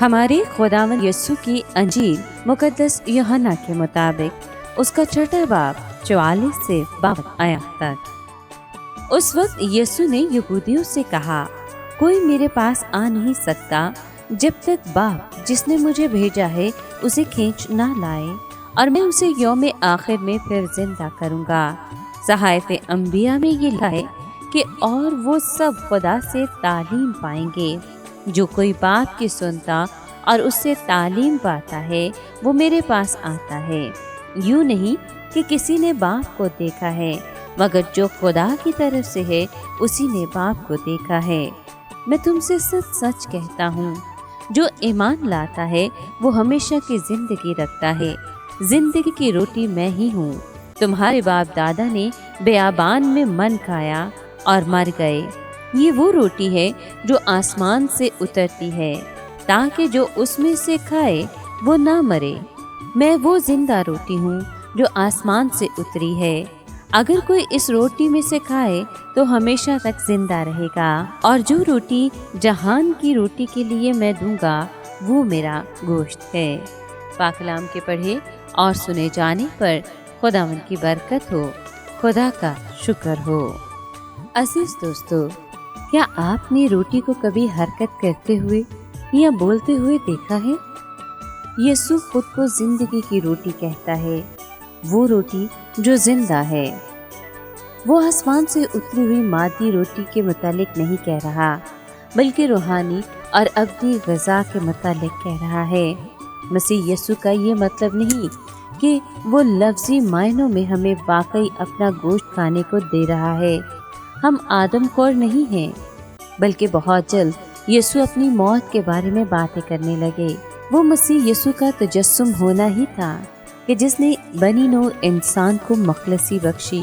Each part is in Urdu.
ہمارے خداوند یسوع کی انجیل مقدس یوحنا کے مطابق اس کا چھٹا باب 44 سے 52 آیات تک۔ اس وقت یسوع نے یہودیوں سے کہا، کوئی میرے پاس آ نہیں سکتا جب تک باپ جس نے مجھے بھیجا ہے اسے کھینچ نہ لائے، اور میں اسے یوم آخر میں پھر زندہ کروں گا۔ صحائف انبیاء میں یہ لائے کہ اور وہ سب خدا سے تعلیم پائیں گے۔ جو کوئی باپ کی سنتا اور اس سے تعلیم پاتا ہے وہ میرے پاس آتا ہے۔ یوں نہیں کہ کسی نے باپ کو دیکھا ہے، مگر جو خدا کی طرف سے ہے اسی نے باپ کو دیکھا ہے۔ میں تم سے سچ سچ کہتا ہوں، جو ایمان لاتا ہے وہ ہمیشہ کی زندگی رکھتا ہے۔ زندگی کی روٹی میں ہی ہوں۔ تمہارے باپ دادا نے بیابان میں من کھایا اور مر گئے۔ یہ وہ روٹی ہے جو آسمان سے اترتی ہے، تاکہ جو اس میں سے کھائے وہ نہ مرے۔ میں وہ زندہ روٹی ہوں جو آسمان سے اتری ہے۔ اگر کوئی اس روٹی میں سے کھائے تو ہمیشہ تک زندہ رہے گا، اور جو روٹی جہان کی روٹی کے لیے میں دوں گا وہ میرا گوشت ہے۔ پاک کلام کے پڑھے اور سنے جانے پر خداوند کی برکت ہو، خدا کا شکر ہو۔ عزیز دوستو، کیا آپ نے روٹی کو کبھی حرکت کرتے ہوئے یا بولتے ہوئے دیکھا ہے؟ یسوع خود کو زندگی کی روٹی کہتا ہے، وہ روٹی جو زندہ ہے۔ وہ آسمان سے اتری ہوئی مادی روٹی کے متعلق نہیں کہہ رہا، بلکہ روحانی اور ابدی غذا کے متعلق کہہ رہا ہے۔ مسیح یسوع کا یہ مطلب نہیں کہ وہ لفظی معنوں میں ہمیں واقعی اپنا گوشت کھانے کو دے رہا ہے۔ ہم آدم خور نہیں ہیں، بلکہ بہت جلد یسوع اپنی موت کے بارے میں باتیں کرنے لگے۔ وہ مسیح یسوع کا تجسم ہونا ہی تھا کہ جس نے بنی نوع انسان کو مخلصی بخشی۔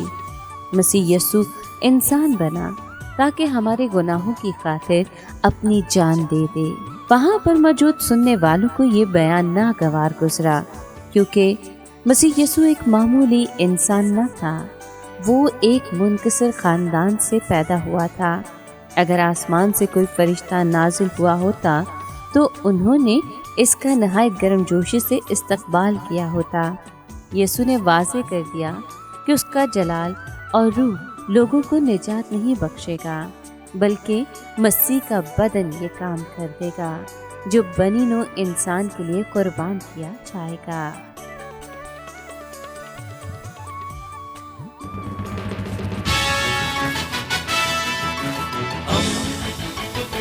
مسیح یسوع انسان بنا تاکہ ہمارے گناہوں کی خاطر اپنی جان دے دے۔ وہاں پر موجود سننے والوں کو یہ بیان ناگوار گزرا، کیونکہ مسیح یسوع ایک معمولی انسان نہ تھا، وہ ایک منکسر خاندان سے پیدا ہوا تھا۔ اگر آسمان سے کوئی فرشتہ نازل ہوا ہوتا تو انہوں نے اس کا نہایت گرم جوشی سے استقبال کیا ہوتا۔ یسوع نے واضح کر دیا کہ اس کا جلال اور روح لوگوں کو نجات نہیں بخشے گا، بلکہ مسیح کا بدن یہ کام کر دے گا جو بنی نوع انسان کے لیے قربان کیا جائے گا۔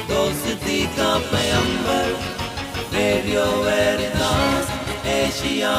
دوستی کا پیمبر، ریڈیو ویریتاس ایشیا۔